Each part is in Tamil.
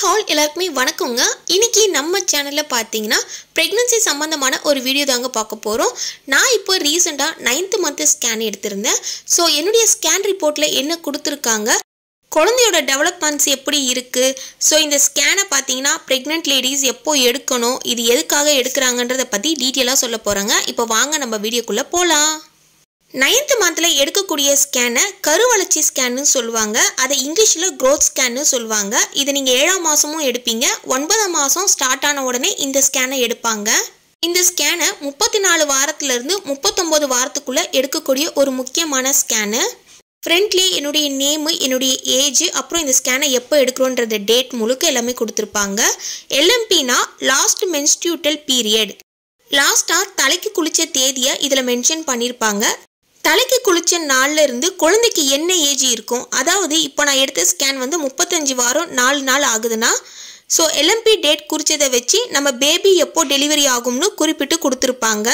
all எல்லாருக்குமே வணக்கங்க. இன்னைக்கு நம்ம சேனல்ல பாத்தீங்கன்னா பிரெக்னன்சி சம்பந்தமான ஒரு வீடியோ தாங்க பார்க்க போறோம். நான் இப்போ ரீசன்ட்டா 9th month ஸ்கேன் எடுத்திருந்தேன். சோ என்னுடைய ஸ்கேன் ரிப்போர்ட்ல என்ன கொடுத்திருக்காங்க, குழந்தையோட டெவலப்மெண்ட்ஸ் எப்படி இருக்கு, சோ இந்த ஸ்கேனை பாத்தீங்கன்னா பிரெக்னன்ட் லேடிஸ் எப்போ எடுக்கணும், இது எதுக்காக எடுக்கறாங்கன்றத பத்தி டீடைலா சொல்ல போறாங்க. இப்போ வாங்க நம்ம வீடியோக்குள்ள போலாம். 9th monthல எடுக்கக்கூடிய ஸ்கேனை கருவளர்ச்சி ஸ்கேன்னு சொல்லுவாங்க. அதை இங்கிலீஷ்ல growth ஸ்கேன்னு சொல்லுவாங்க. இது நீங்க 7ஆம் மாசமும் எடுப்பீங்க. 9ஆம் மாசம் ஸ்டார்ட் ஆன உடனே இந்த ஸ்கேனை எடுப்பாங்க. இந்த ஸ்கேனை 34 வாரத்துல இருந்து 39 வாரத்துக்குள்ள எடுக்கக்கூடிய ஒரு முக்கியமான ஸ்கேனு. ஃப்ரண்ட்லி என்னுடைய நேம், என்னுடைய ஏஜ், அப்புறம் இந்த ஸ்கேனை எப்போ எடுக்கிறோன்றத டேட் முழுக்க எல்லாமே கொடுத்துருப்பாங்க. LMPனா லாஸ்ட் மென்ஸ்ட்ரூட்டல் பீரியட். லாஸ்டா தலைக்கு குளிச்ச தேதியை இதில் மென்ஷன் பண்ணியிருப்பாங்க. தலைக்கு குளிச்ச நாள்ல இருந்து குழந்தைக்கு என்ன ஏஜ் இருக்கும், அதாவது இப்போ நான் எடுத்த ஸ்கேன் வந்து 35 வாரம் 4 நாள் ஆகுதுன்னா, ஸோ LMP டேட் குறிச்சதை வச்சு நம்ம பேபி எப்போ டெலிவரி ஆகும்னு குறிப்பிட்டு கொடுத்துருப்பாங்க.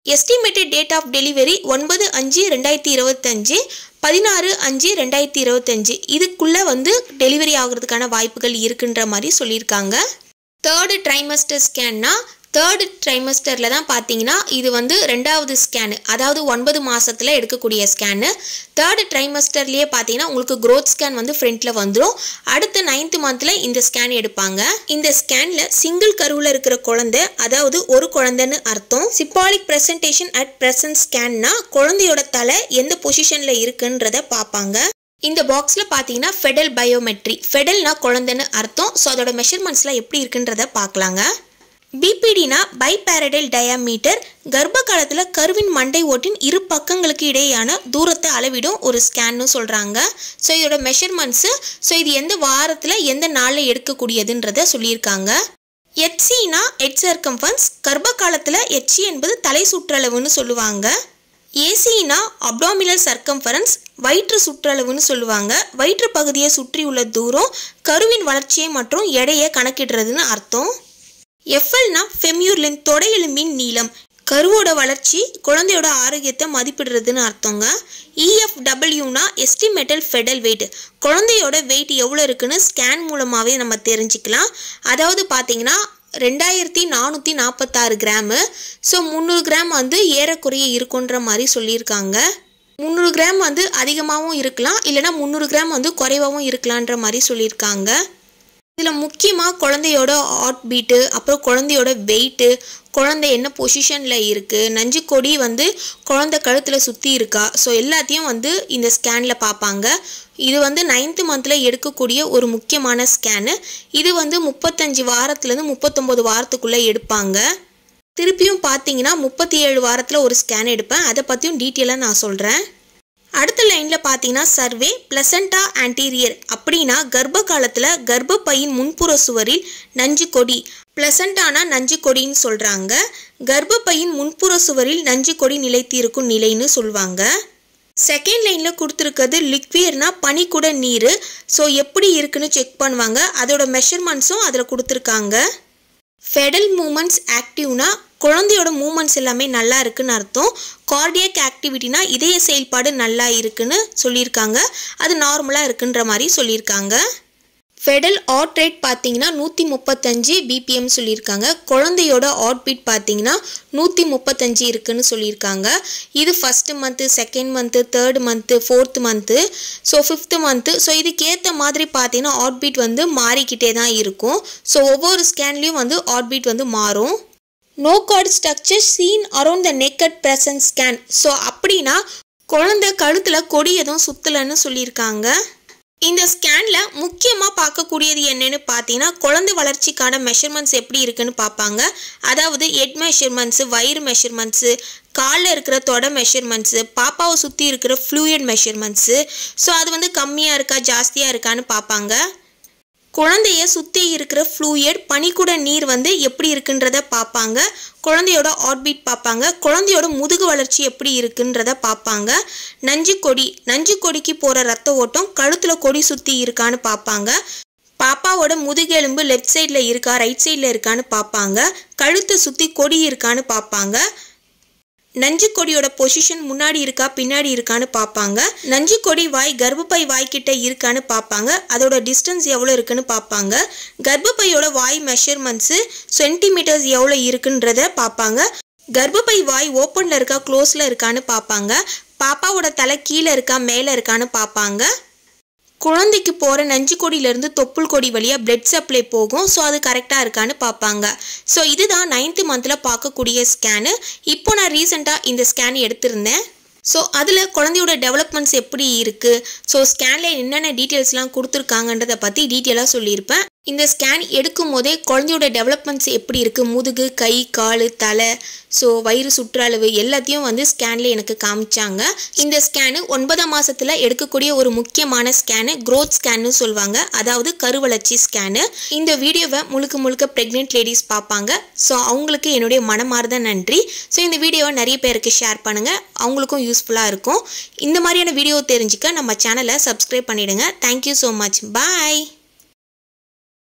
எஸ்டிமேட்டட் டேட் ஆஃப் டெலிவரி 9/5/2025, 16/5/2025 இதுக்குள்ள வந்து டெலிவரி ஆகுறதுக்கான வாய்ப்புகள் இருக்குன்ற மாதிரி சொல்லியிருக்காங்க. 3rd trimester ஸ்கேன்னா 3rd trimester தான் பார்த்தீங்கன்னா இது வந்து 2வது ஸ்கேனு, அதாவது 9 மாசத்துல எடுக்கக்கூடிய ஸ்கேனு. 3rd trimester பார்த்தீங்கன்னா உங்களுக்கு growth ஸ்கேன் வந்து ஃப்ரண்ட்ல வந்துடும். அடுத்த 9th monthல இந்த ஸ்கேன் எடுப்பாங்க. இந்த ஸ்கேன்ல சிங்கிள் கருவில் இருக்கிற குழந்தை, அதாவது ஒரு குழந்தைன்னு அர்த்தம். சிம்பாலிக் பிரசன்டேஷன் அட் பிரசன்ட் ஸ்கேன்னா குழந்தையோட தலை எந்த பொசிஷன்ல இருக்குன்றத பார்ப்பாங்க. இந்த பாக்ஸில் பார்த்தீங்கன்னா ஃபெடல் பயோமெட்ரி, ஃபெடல்னா குழந்தைன்னு அர்த்தம். ஸோ அதோட மெஷர்மெண்ட்ஸ்லாம் எப்படி இருக்குன்றத பார்க்கலாங்க. பிபிடினா பைபாரடைல் டயாமீட்டர், கர்ப்ப காலத்தில் கருவின் மண்டை ஓட்டின் இரு பக்கங்களுக்கு இடையேயான தூரத்தை அளவிடும் ஒரு ஸ்கேன்னு சொல்கிறாங்க. ஸோ இதோட மெஷர்மெண்ட்ஸு, ஸோ இது எந்த வாரத்தில் எந்த நாளில் எடுக்கக்கூடியதுன்றத சொல்லியிருக்காங்க. HCனா ஹெட் சர்க்கம்ஃபரன்ஸ், கர்ப்ப காலத்தில் HC என்பது தலை சுற்றளவுன்னு சொல்லுவாங்க. ACனா அப்டாமினல் சர்க்கம்ஃபரன்ஸ், வயிற்று சுற்றளவுன்னு சொல்லுவாங்க. வயிற்று பகுதியை சுற்றி உள்ள தூரம் கருவின் வளர்ச்சியை மற்றும் எடையை கணக்கிடுறதுன்னு அர்த்தம். FLனா ஃபெமியூர் லென்த், தொடை எலும்பின் நீளம், கருவோட வளர்ச்சி குழந்தையோட ஆரோக்கியத்தை மதிப்பிடுறதுன்னு அர்த்தங்க. EFWனா எஸ்டிமேட்டல் ஃபெடல் வெயிட், குழந்தையோட வெயிட் எவ்வளோ இருக்குன்னு ஸ்கேன் மூலமாகவே நம்ம தெரிஞ்சுக்கலாம். அதாவது பார்த்தீங்கன்னா 2446 கிராமு. ஸோ 300 கிராம் வந்து ஏறக்குறைய இருக்குன்ற மாதிரி சொல்லியிருக்காங்க. 300 கிராம் வந்து அதிகமாகவும் இருக்கலாம், இல்லைனா 300 கிராம் வந்து குறைவாகவும் இருக்கலான்ற மாதிரி சொல்லியிருக்காங்க. இதில் முக்கியமாக குழந்தையோட ஹார்ட் பீட்டு, அப்புறம் குழந்தையோட வெயிட்டு, குழந்தை என்ன பொசிஷனில் இருக்குது, நஞ்சு கொடி வந்து குழந்தை கழுத்தில் சுற்றி இருக்கா, ஸோ எல்லாத்தையும் வந்து இந்த ஸ்கேனில் பார்ப்பாங்க. இது வந்து 9th monthல எடுக்கக்கூடிய ஒரு முக்கியமான ஸ்கேனு. இது வந்து 35 வாரத்துலேருந்து 39 வாரத்துக்குள்ளே எடுப்பாங்க. திருப்பியும் பார்த்தீங்கன்னா 37 வாரத்தில் ஒரு ஸ்கேன் எடுப்பேன். அதை பற்றியும் டீட்டெயிலாக நான் சொல்கிறேன். அடுத்த லைனில் பார்த்தீங்கன்னா சர்வே பிளசண்டா ஆன்டீரியர், அப்படின்னா கர்ப்ப காலத்தில் கர்ப்பப்பையின் முன்புற சுவரில் நஞ்சு கொடி, பிளசண்டானா நஞ்சு கொடின்னு சொல்கிறாங்க. கர்ப்பப்பையின் முன்புற சுவரில் நஞ்சு கொடி நிலைத்து இருக்கும் நிலைன்னு சொல்லுவாங்க. செகண்ட் லைனில் கொடுத்துருக்கிறது லிக்வியர்னா பனிக்குட நீர். ஸோ எப்படி இருக்குன்னு செக் பண்ணுவாங்க. அதோட மெஷர்மெண்ட்ஸும் அதில் கொடுத்துருக்காங்க. ஃபெடல் மூமெண்ட்ஸ் ஆக்டிவ்னா குழந்தையோட மூமெண்ட்ஸ் எல்லாமே நல்லா இருக்குன்னு அர்த்தம். கார்டியக் ஆக்டிவிட்டினா இதய செயல்பாடு நல்லா இருக்குன்னு சொல்லியிருக்காங்க. அது நார்மலாக இருக்குன்ற மாதிரி சொல்லியிருக்காங்க. ஃபெடல் ஹார்ட் ரேட் பார்த்தீங்கன்னா 135 BPM சொல்லியிருக்காங்க. குழந்தையோட ஹார்ட் பீட் பார்த்தீங்கன்னா 135 இருக்குன்னு சொல்லியிருக்காங்க. இது 1st month, 2nd month, 3rd month, 4th month, so 5th month. So இதுக்கேற்ற மாதிரி பார்த்தீங்கன்னா ஹார்ட் பீட் வந்து மாறிக்கிட்டே தான் இருக்கும். ஸோ ஒவ்வொரு ஸ்கேன்லேயும் வந்து ஹார்ட் பீட் வந்து மாறும். No cord structure seen around the neck at present scan. So அப்படின்னா குழந்தை கழுத்தில் கொடி எதுவும் சுற்றலைன்னு சொல்லியிருக்காங்க. இந்த ஸ்கேனில் முக்கியமாக பார்க்கக்கூடியது என்னென்னு பார்த்தீங்கன்னா குழந்தை வளர்ச்சிக்கான மெஷர்மெண்ட்ஸ் எப்படி இருக்குன்னு பார்ப்பாங்க. அதாவது ஹெட் மெஷர்மெண்ட்ஸு, வயிறு மெஷர்மெண்ட்ஸு, காலில் இருக்கிற தொடை மெஷர்மெண்ட்ஸு, பாப்பாவை சுற்றி இருக்கிற ஃப்ளூயிட் மெஷர்மெண்ட்ஸு, ஸோ அது வந்து கம்மியாக இருக்கா ஜாஸ்தியாக இருக்கான்னு பார்ப்பாங்க. குழந்தைய சுற்றி இருக்கிற ஃப்ளூயிட் பனிக்குட நீர் வந்து எப்படி இருக்குன்றத பார்ப்பாங்க. குழந்தையோட ஹார்ட் பீட் பார்ப்பாங்க. குழந்தையோட முதுகு வளர்ச்சி எப்படி இருக்குன்றத பார்ப்பாங்க. நஞ்சு கொடி, நஞ்சு கொடிக்கு போகிற ரத்த ஓட்டம் கழுத்தில் கொடி சுற்றி இருக்கான்னு பார்ப்பாங்க. பாப்பாவோட முதுகெலும்பு லெஃப்ட் சைடில் இருக்கா ரைட் சைடில் இருக்கான்னு பார்ப்பாங்க. கழுத்தை சுற்றி கொடி இருக்கான்னு பார்ப்பாங்க. நஞ்சு கொடியோட பொசிஷன் முன்னாடி இருக்கா பின்னாடி இருக்கான்னு பார்ப்பாங்க. நஞ்சு கொடி வாய் கர்ப்பப்பை வாய்க்கிட்ட இருக்கான்னு பார்ப்பாங்க. அதோட டிஸ்டன்ஸ் எவ்வளோ இருக்குன்னு பார்ப்பாங்க. கர்ப்பப்பையோட வாய் மெஷர்மெண்ட்ஸு சென்டிமீட்டர்ஸ் எவ்வளோ இருக்குன்றத பார்ப்பாங்க. கர்ப்பப்பை வாய் ஓப்பனில் இருக்கா க்ளோஸில் இருக்கான்னு பார்ப்பாங்க. பாப்பாவோட தலை கீழே இருக்கா மேலே இருக்கான்னு பார்ப்பாங்க. குழந்தைக்கு போகிற நஞ்சு கொடியிலேருந்து தொப்புள் கொடி வழியாக பிளட் சப்ளை போகும். ஸோ அது கரெக்டாக இருக்கான்னு பார்ப்பாங்க. ஸோ இதுதான் 9th மந்தில் பார்க்கக்கூடிய ஸ்கேனு. இப்போ நான் ரீசெண்டாக இந்த ஸ்கேன் எடுத்திருந்தேன். ஸோ அதில் குழந்தையோட டெவலப்மெண்ட்ஸ் எப்படி இருக்குது, ஸோ ஸ்கேனில் என்னென்ன டீட்டெயில்ஸ்லாம் கொடுத்துருக்காங்கன்றதை பற்றி டீட்டெயிலாக சொல்லியிருப்பேன். இந்த ஸ்கேன் எடுக்கும் போதே குழந்தையோட டெவலப்மெண்ட்ஸ் எப்படி இருக்குது, முதுகு, கை, கால், தலை, ஸோ வயிறு சுற்றளவு எல்லாத்தையும் வந்து ஸ்கேனில் எனக்கு காமிச்சாங்க. இந்த ஸ்கேனு 9ஆம் மாதத்தில் எடுக்கக்கூடிய ஒரு முக்கியமான ஸ்கேனு க்ரோத் ஸ்கேன்னு சொல்லுவாங்க, அதாவது கருவளர்ச்சி ஸ்கேனு. இந்த வீடியோவை முழுக்க ப்ரெக்னென்ட் லேடிஸ் பார்ப்பாங்க. ஸோ அவங்களுக்கு என்னுடைய மனமார்ந்த நன்றி. ஸோ இந்த வீடியோவை நிறைய பேருக்கு ஷேர் பண்ணுங்கள், அவங்களுக்கும் யூஸ்ஃபுல்லாக இருக்கும். இந்த மாதிரியான வீடியோ தெரிஞ்சுக்க நம்ம சேனலை சப்ஸ்கிரைப் பண்ணிவிடுங்க. Thank you so much. பாய்.